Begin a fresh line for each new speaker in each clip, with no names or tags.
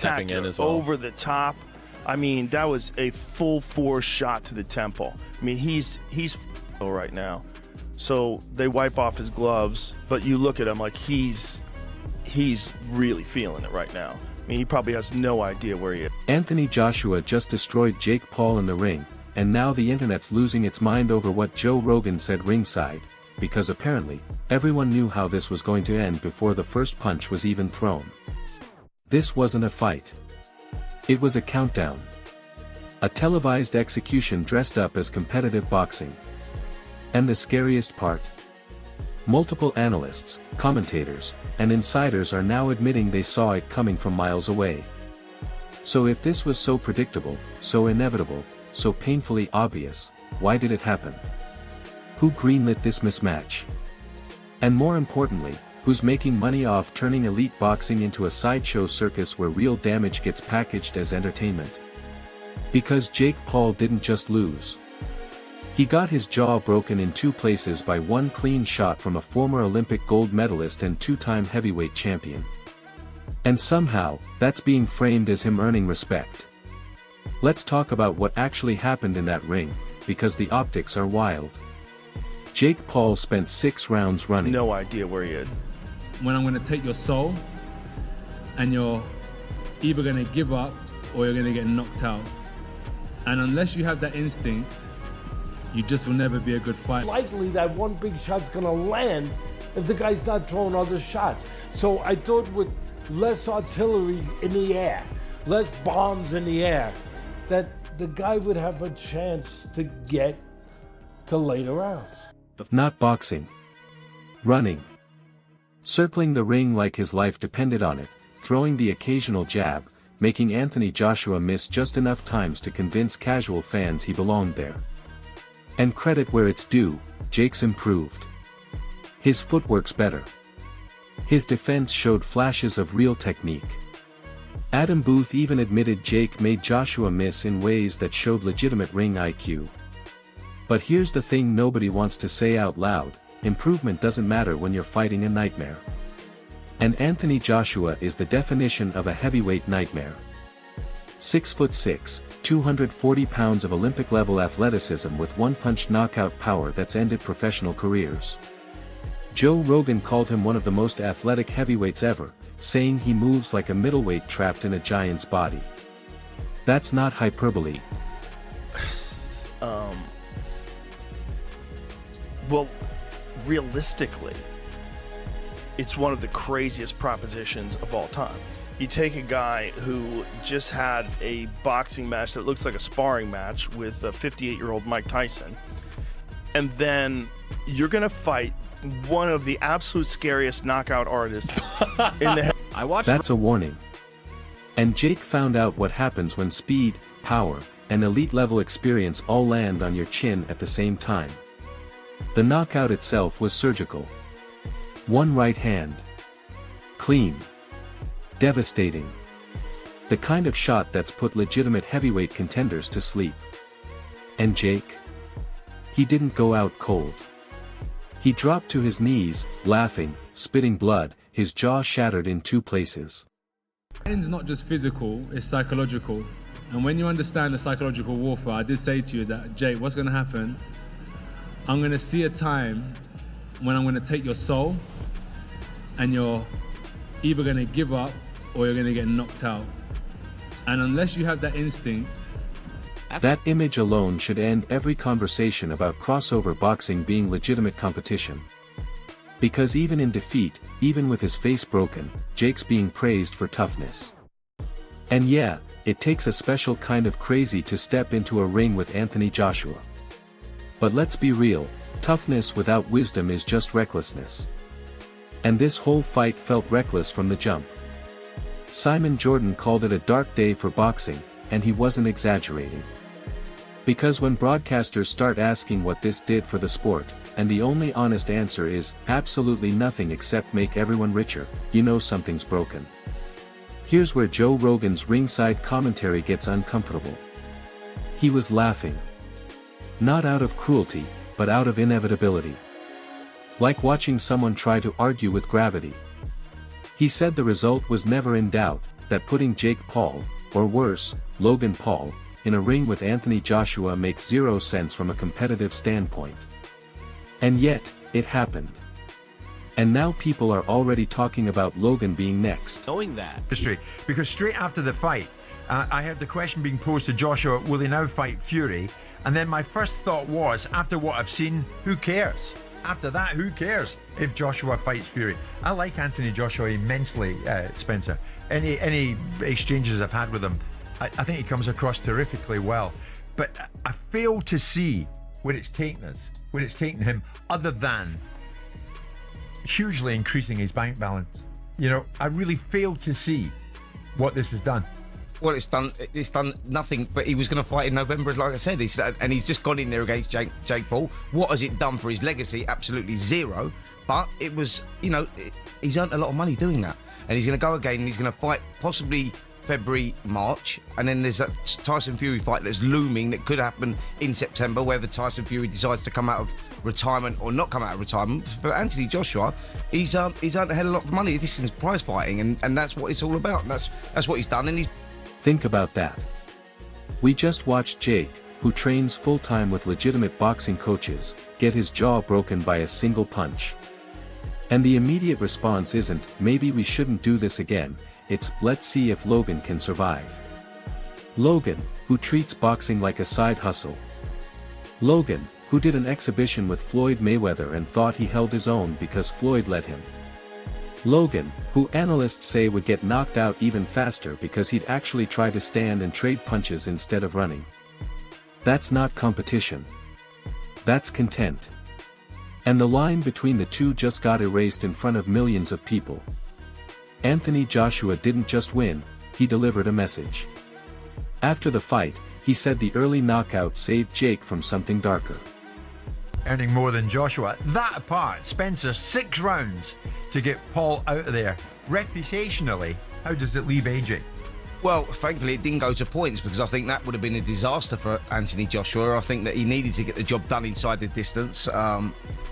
stepping in as well.
Over the top. I mean, that was a full force shot to the temple. I mean, he's right now. So they wipe off his gloves, but you look at him like he's really feeling it right now. I mean, he probably has no idea where he is.
Anthony Joshua just destroyed Jake Paul in the ring, and now the internet's losing its mind over what Joe Rogan said ringside, because apparently, everyone knew how this was going to end before the first punch was even thrown. This wasn't a fight. It was a countdown. A televised execution dressed up as competitive boxing. And the scariest part? Multiple analysts, commentators, and insiders are now admitting they saw it coming from miles away. So if this was so predictable, so inevitable, so painfully obvious, why did it happen? Who greenlit this mismatch? And more importantly, who's making money off turning elite boxing into a sideshow circus where real damage gets packaged as entertainment? Because Jake Paul didn't just lose. He got his jaw broken in 2 places by one clean shot from a former Olympic gold medalist and 2-time heavyweight champion. And somehow, that's being framed as him earning respect. Let's talk about what actually happened in that ring, because the optics are wild. Jake Paul spent 6 rounds running.
No idea where he is.
When I'm going to take your soul, and you're either going to give up or you're going to get knocked out. And unless you have that instinct, you just will never be a good fighter.
Likely that one big shot's gonna land if the guy's not throwing other shots. So I thought with less artillery in the air, less bombs in the air, that the guy would have a chance to get to later rounds.
Not boxing. Running. Circling the ring like his life depended on it, throwing the occasional jab, making Anthony Joshua miss just enough times to convince casual fans he belonged there. And credit where it's due, Jake's improved. His footwork's better. His defense showed flashes of real technique. Adam Booth even admitted Jake made Joshua miss in ways that showed legitimate ring IQ. But here's the thing nobody wants to say out loud: improvement doesn't matter when you're fighting a nightmare. And Anthony Joshua is the definition of a heavyweight nightmare. 6'6", 240 pounds of Olympic-level athleticism with one-punch knockout power that's ended professional careers. Joe Rogan called him one of the most athletic heavyweights ever, saying he moves like a middleweight trapped in a giant's body. That's not hyperbole.
Well, realistically, it's one of the craziest propositions of all time. You take a guy who just had a boxing match that looks like a sparring match with a 58-year-old Mike Tyson, and then you're going to fight one of the absolute scariest knockout artists in the
That's a warning. And Jake found out what happens when speed, power, and elite-level experience all land on your chin at the same time. The knockout itself was surgical. One right hand. Clean. Devastating. The kind of shot that's put legitimate heavyweight contenders to sleep. And Jake? He didn't go out cold. He dropped to his knees, laughing, spitting blood, his jaw shattered in 2 places.
It's not just physical, it's psychological. And when you understand the psychological warfare, I did say to you that, Jake, what's going to happen? I'm going to see a time when I'm going to take your soul, and you're either going to give up or you're going to get knocked out. And unless you have that instinct...
That image alone should end every conversation about crossover boxing being legitimate competition. Because even in defeat, even with his face broken, Jake's being praised for toughness. And yeah, it takes a special kind of crazy to step into a ring with Anthony Joshua. But let's be real, toughness without wisdom is just recklessness. And this whole fight felt reckless from the jump. Simon Jordan called it a dark day for boxing, and he wasn't exaggerating. Because when broadcasters start asking what this did for the sport, and the only honest answer is, absolutely nothing except make everyone richer, you know something's broken. Here's where Joe Rogan's ringside commentary gets uncomfortable. He was laughing. Not out of cruelty, but out of inevitability. Like watching someone try to argue with gravity. He said the result was never in doubt, that putting Jake Paul, or worse, Logan Paul, in a ring with Anthony Joshua makes zero sense from a competitive standpoint. And yet, it happened. And now people are already talking about Logan being next.
Knowing that.
History, because straight after the fight, I heard the question being posed to Joshua, will he now fight Fury? And then my first thought was, after what I've seen, who cares? After that, who cares if Joshua fights Fury? I like Anthony Joshua immensely, Spencer. Any exchanges I've had with him, I think he comes across terrifically well. But I fail to see where it's taken us, where it's taken him, other than hugely increasing his bank balance. You know, I really fail to see what this has done.
Well, it's done nothing, but he was going to fight in November, like I said, and he's just gone in there against Jake Paul. What has it done for his legacy? Absolutely zero. But it was, you know, he's earned a lot of money doing that. And he's going to go again, and he's going to fight possibly February, March, and then there's that Tyson Fury fight that's looming that could happen in September, whether Tyson Fury decides to come out of retirement or not come out of retirement. For Anthony Joshua, he's earned a hell of a lot of money. This is prize fighting, and that's what it's all about. And that's what he's done, and he's...
Think about that. We just watched Jake, who trains full-time with legitimate boxing coaches, get his jaw broken by a single punch. And the immediate response isn't, maybe we shouldn't do this again, it's, let's see if Logan can survive. Logan, who treats boxing like a side hustle. Logan, who did an exhibition with Floyd Mayweather and thought he held his own because Floyd let him. Logan, who analysts say would get knocked out even faster because he'd actually try to stand and trade punches instead of running. That's not competition. That's content. And the line between the two just got erased in front of millions of people. Anthony Joshua didn't just win, he delivered a message. After the fight, he said the early knockout saved Jake from something darker.
Earning more than Joshua. That apart, Spencer, 6 rounds to get Paul out of there. Reputationally, how does it leave AJ?
Well, thankfully it didn't go to points, because I think that would have been a disaster for Anthony Joshua. I think that he needed to get the job done inside the distance,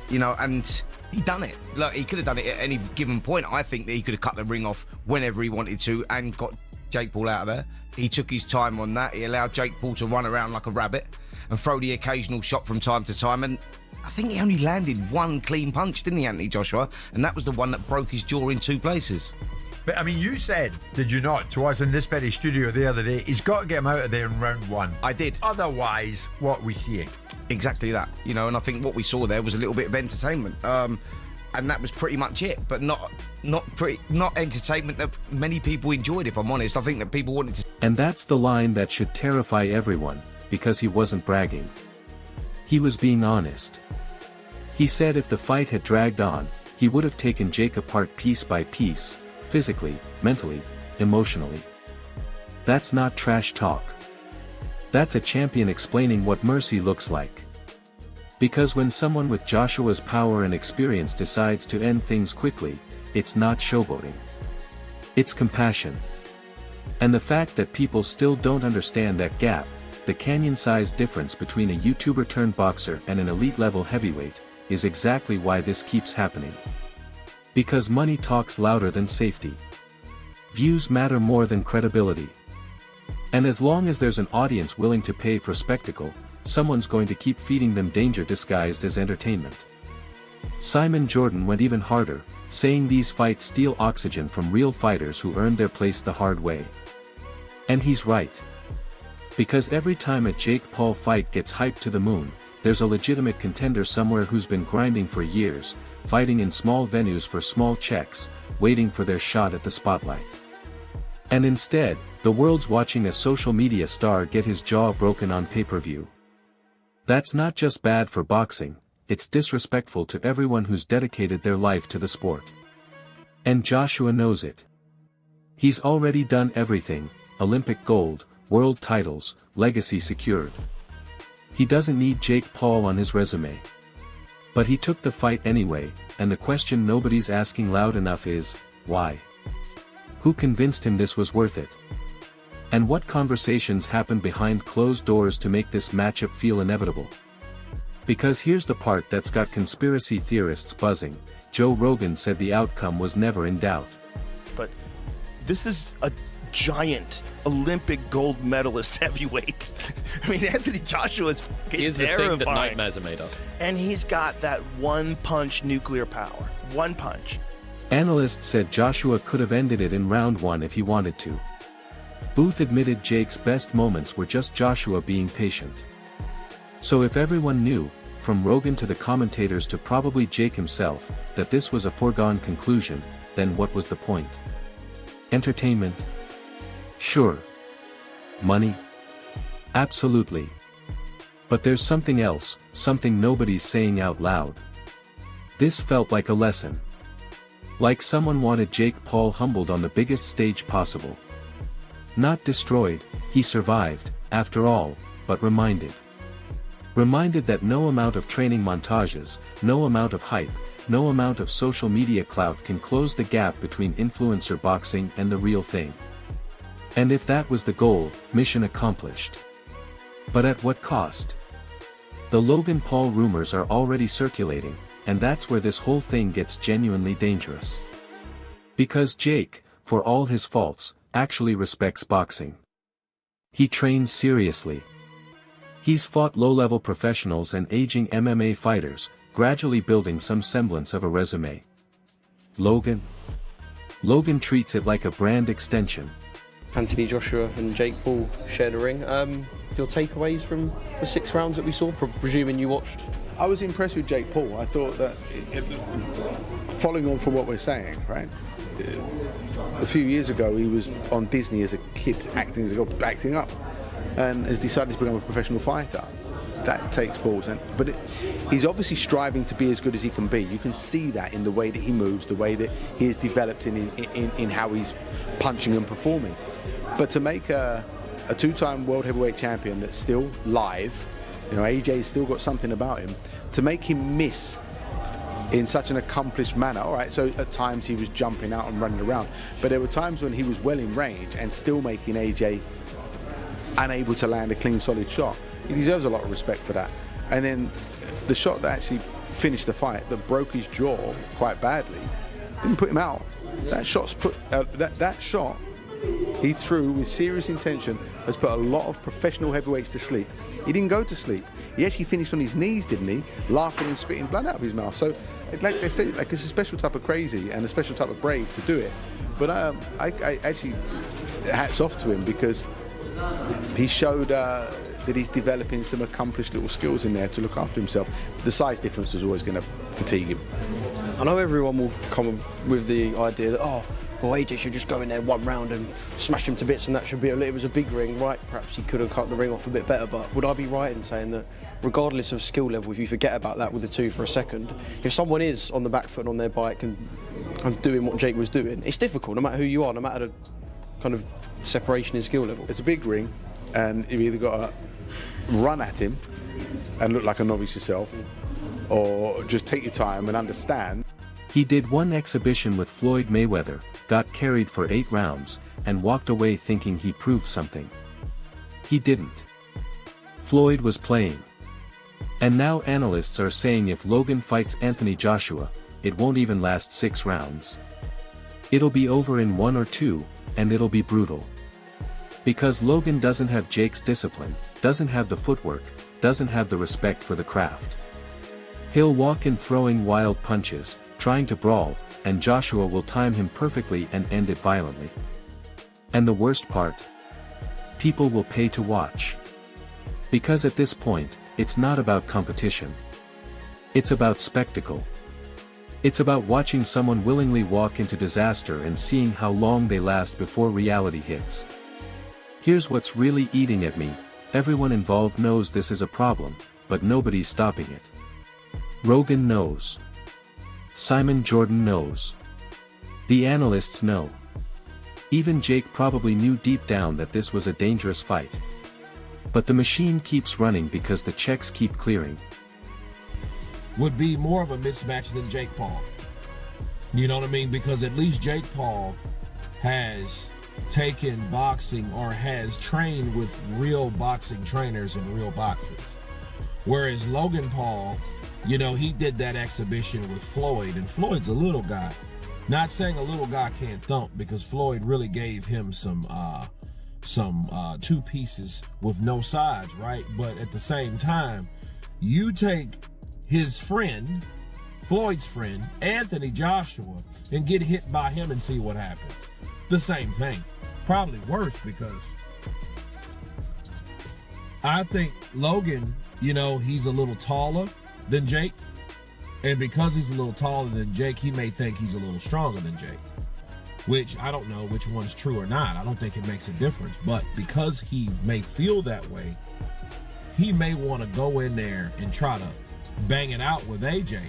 you know, and he done it. Look, he could have done it at any given point. I think that he could have cut the ring off whenever he wanted to and got Jake Paul out of there. He took his time on that. He allowed Jake Paul to run around like a rabbit and throw the occasional shot from time to time, and I think he only landed one clean punch, didn't he, Anthony Joshua? And that was the one that broke his jaw in 2 places.
But I mean, you said, did you not, to us in this very studio the other day, he's got to get him out of there in round 1.
I did.
Otherwise, what are we seeing?
Exactly that, you know, and I think what we saw there was a little bit of entertainment, and that was pretty much it. But not entertainment that many people enjoyed, if I'm honest. I think that people wanted to.
And that's the line that should terrify everyone, because he wasn't bragging. He was being honest. He said if the fight had dragged on, he would have taken Jake apart piece by piece, physically, mentally, emotionally. That's not trash talk. That's a champion explaining what mercy looks like. Because when someone with Joshua's power and experience decides to end things quickly, it's not showboating. It's compassion. And the fact that people still don't understand that gap, the canyon-sized difference between a YouTuber turned boxer and an elite-level heavyweight, is exactly why this keeps happening. Because money talks louder than safety. Views matter more than credibility. And as long as there's an audience willing to pay for spectacle, someone's going to keep feeding them danger disguised as entertainment. Simon Jordan went even harder, saying these fights steal oxygen from real fighters who earned their place the hard way. And he's right. Because every time a Jake Paul fight gets hyped to the moon, there's a legitimate contender somewhere who's been grinding for years, fighting in small venues for small checks, waiting for their shot at the spotlight. And instead, the world's watching a social media star get his jaw broken on pay-per-view. That's not just bad for boxing, it's disrespectful to everyone who's dedicated their life to the sport. And Joshua knows it. He's already done everything: Olympic gold, world titles, legacy secured. He doesn't need Jake Paul on his resume. But he took the fight anyway, and the question nobody's asking loud enough is, why? Who convinced him this was worth it? And what conversations happened behind closed doors to make this matchup feel inevitable? Because here's the part that's got conspiracy theorists buzzing: Joe Rogan said the outcome was never in doubt.
But this is a giant Olympic gold medalist heavyweight. I mean, Anthony Joshua's
Here's the
terrifying.
thing that nightmares are made of.
And he's got that one-punch nuclear power. One punch.
Analysts said Joshua could have ended it in round 1 if he wanted to. Booth admitted Jake's best moments were just Joshua being patient. So if everyone knew, from Rogan to the commentators to probably Jake himself, that this was a foregone conclusion, then what was the point? Entertainment? Sure. Money? Absolutely. But there's something else, something nobody's saying out loud. This felt like a lesson. Like someone wanted Jake Paul humbled on the biggest stage possible. Not destroyed, he survived, after all, but reminded. Reminded that no amount of training montages, no amount of hype, no amount of social media clout can close the gap between influencer boxing and the real thing. And if that was the goal, mission accomplished. But at what cost? The Logan Paul rumors are already circulating, and that's where this whole thing gets genuinely dangerous. Because Jake, for all his faults, actually respects boxing. He trains seriously. He's fought low-level professionals and aging MMA fighters, gradually building some semblance of a resume. Logan treats it like a brand extension.
Anthony Joshua and Jake Paul shared a ring. Your takeaways from the 6 rounds that we saw, presuming you watched?
I was impressed with Jake Paul. I thought that, following on from what we're saying, right? A few years ago, he was on Disney as a kid, acting up, and has decided to become a professional fighter. That takes balls, but he's obviously striving to be as good as he can be. You can see that in the way that he moves, the way that he is developed in how he's punching and performing. But to make a 2-time world heavyweight champion that's still live, AJ's still got something about him, to make him miss in such an accomplished manner. All right, so at times he was jumping out and running around, but there were times when he was well in range and still making AJ unable to land a clean, solid shot. He deserves a lot of respect for that. And then the shot that actually finished the fight, that broke his jaw quite badly, didn't put him out. That shot he threw with serious intention has put a lot of professional heavyweights to sleep. He didn't go to sleep. He actually finished on his knees, didn't he? Laughing and spitting blood out of his mouth. So, like they say, it's a special type of crazy and a special type of brave to do it. But I actually, hats off to him, because he showed that he's developing some accomplished little skills in there to look after himself. The size difference is always going to fatigue him.
I know everyone will come with the idea that, AJ should just go in there 1 round and smash him to bits, and that should be it was a big ring, right? Perhaps he could have cut the ring off a bit better, but would I be right in saying that regardless of skill level, if you forget about that with the 2 for a second, if someone is on the back foot on their bike and doing what Jake was doing, it's difficult no matter who you are, no matter the kind of separation in skill level.
It's a big ring, and you've either got to run at him and look like a novice yourself, or just take your time and understand.
He did one exhibition with Floyd Mayweather, got carried for 8 rounds, and walked away thinking he proved something. He didn't. Floyd was playing. And now analysts are saying if Logan fights Anthony Joshua, it won't even last 6 rounds. It'll be over in 1 or 2, and it'll be brutal. Because Logan doesn't have Jake's discipline, doesn't have the footwork, doesn't have the respect for the craft. He'll walk in throwing wild punches, trying to brawl, and Joshua will time him perfectly and end it violently. And the worst part? People will pay to watch. Because at this point, it's not about competition. It's about spectacle. It's about watching someone willingly walk into disaster and seeing how long they last before reality hits. Here's what's really eating at me: everyone involved knows this is a problem, but nobody's stopping it. Rogan knows. Simon Jordan knows. The analysts know. Even Jake probably knew deep down that this was a dangerous fight. But the machine keeps running because the checks keep clearing.
Would be more of a mismatch than Jake Paul. You know what I mean? Because at least Jake Paul has taken boxing, or has trained with real boxing trainers in real boxes. Whereas Logan Paul, he did that exhibition with Floyd, and Floyd's a little guy. Not saying a little guy can't thump, because Floyd really gave him some two pieces with no sides, right? But at the same time, you take his friend, Floyd's friend, Anthony Joshua, and get hit by him and see what happens. The same thing. Probably worse, because I think Logan, you know, he's a little taller than Jake. And because he's a little taller than Jake, he may think he's a little stronger than Jake. Which, I don't know which one's true or not. I don't think it makes a difference. But because he may feel that way, he may want to go in there and try to bang it out with AJ.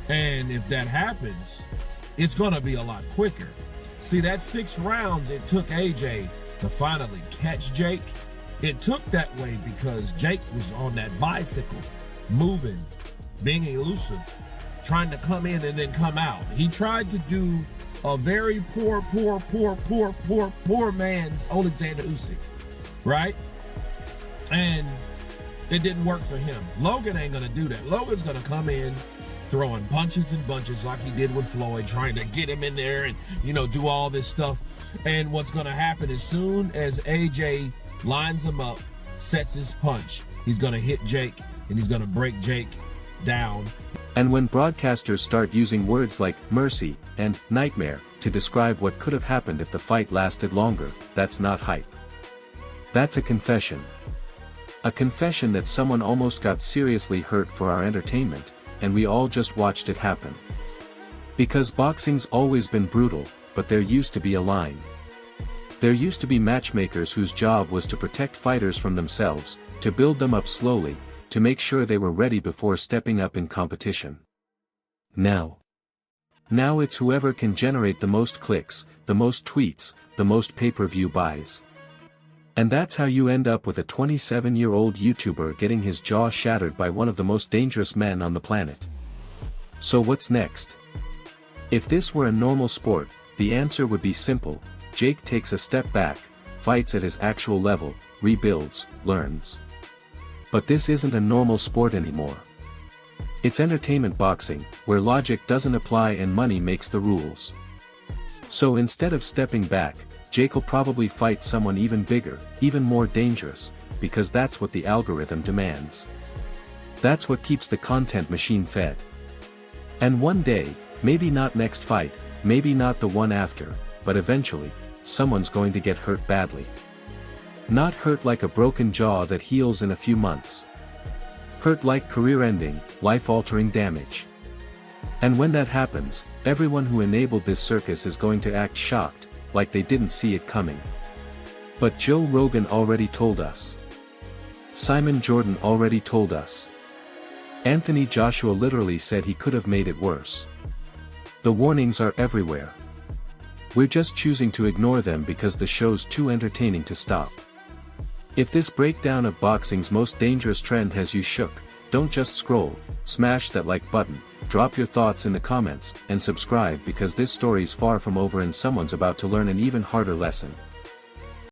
And if that happens, it's going to be a lot quicker. See, that 6 rounds it took AJ to finally catch Jake. It took that way because Jake was on that bicycle, moving, being elusive, trying to come in and then come out. He tried to do a very poor man's Alexander Usyk, right? And it didn't work for him. Logan ain't gonna do that. Logan's gonna come in throwing punches and bunches like he did with Floyd, trying to get him in there and, you know, do all this stuff. And what's gonna happen as soon as AJ lines him up, sets his punch, he's gonna hit Jake and he's gonna break Jake down.
And when broadcasters start using words like mercy and nightmare to describe what could have happened if the fight lasted longer, that's not hype. That's a confession. A confession that someone almost got seriously hurt for our entertainment, and we all just watched it happen. Because boxing's always been brutal, but there used to be a line. There used to be matchmakers whose job was to protect fighters from themselves, to build them up slowly, to make sure they were ready before stepping up in competition. Now it's whoever can generate the most clicks, the most tweets, the most pay-per-view buys. And that's how you end up with a 27-year-old YouTuber getting his jaw shattered by one of the most dangerous men on the planet. So what's next? If this were a normal sport, the answer would be simple. Jake takes a step back, fights at his actual level, rebuilds, learns. But this isn't a normal sport anymore. It's entertainment boxing, where logic doesn't apply and money makes the rules. So instead of stepping back, Jake will probably fight someone even bigger, even more dangerous, because that's what the algorithm demands. That's what keeps the content machine fed. And one day, maybe not next fight, maybe not the one after, but eventually, someone's going to get hurt badly. Not hurt like a broken jaw that heals in a few months. Hurt like career-ending, life-altering damage. And when that happens, everyone who enabled this circus is going to act shocked, like they didn't see it coming. But Joe Rogan already told us. Simon Jordan already told us. Anthony Joshua literally said he could have made it worse. The warnings are everywhere. We're just choosing to ignore them because the show's too entertaining to stop. If this breakdown of boxing's most dangerous trend has you shook, don't just scroll, smash that like button, drop your thoughts in the comments, and subscribe because this story's far from over and someone's about to learn an even harder lesson.